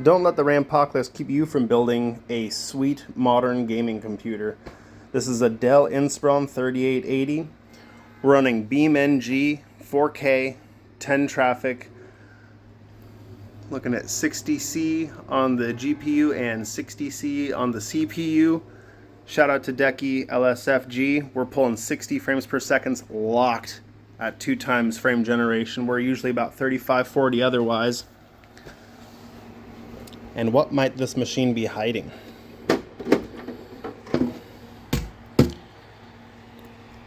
Don't let the Rampocalypse keep you from building a sweet modern gaming computer. This is a Dell Inspiron 3880 running BeamNG 4K 10 traffic, looking at 60C on the GPU and 60C on the CPU. Shout out to Decky LSFG. We're pulling 60 frames per second locked at 2 times frame generation. We're usually about 35-40 otherwise. And what might this machine be hiding?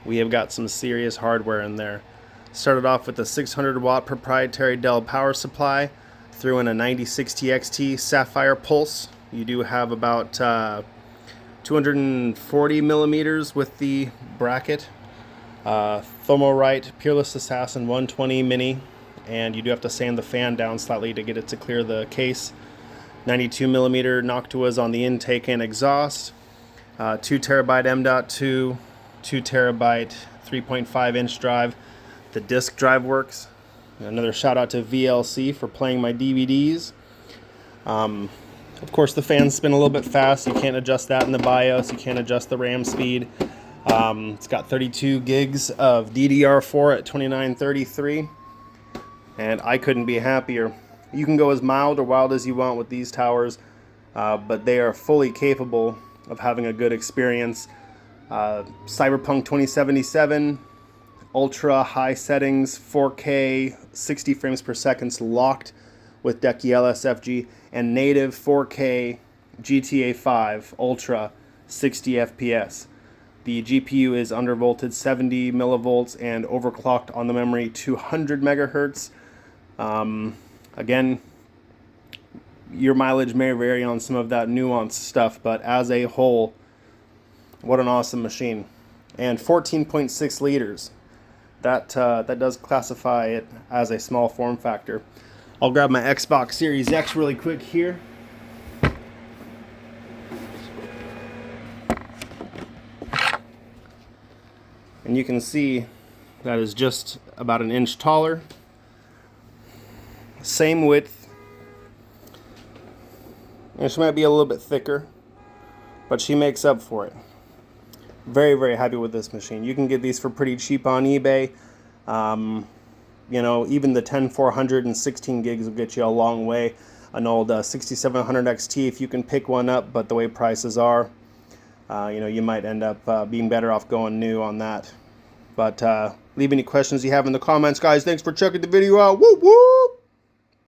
We have got some serious hardware in there. Started off with a 600 watt proprietary Dell power supply, threw in a 9060 XT Sapphire Pulse. You do have about 240 millimeters with the bracket. Thermalright Peerless Assassin 120 Mini, and you do have to sand the fan down slightly to get it to clear the case. 92 millimeter Noctuas on the intake and exhaust. 2 terabyte M.2, 2 terabyte 3.5 inch drive. The disk drive works. Another shout out to VLC for playing my DVDs. Of course, the fans spin a little bit fast. You can't adjust that in the BIOS. You can't adjust the RAM speed. It's got 32 gigs of DDR4 at 2933, and I couldn't be happier. You can go as mild or wild as you want with these towers, but they are fully capable of having a good experience. Cyberpunk 2077, ultra high settings, 4K, 60 frames per second locked with Decky LSFG, and native 4K GTA 5 Ultra 60 FPS. The GPU is undervolted 70 millivolts and overclocked on the memory 200 megahertz. Again, your mileage may vary on some of that nuanced stuff, but as a whole, what an awesome machine. And 14.6 liters. That does classify it as a small form factor. I'll grab my Xbox Series X really quick here. And you can see that is just about an inch taller. Same width. And she might be a little bit thicker, but she makes up for it. Very, very happy with this machine. You can get these for pretty cheap on eBay. You know, even the 10400 and 16 gigs will get you a long way. An old 6700 XT if you can pick one up, but the way prices are, you know, you might end up being better off going new on that. But leave any questions you have in the comments, guys. Thanks for checking the video out. Woo woo!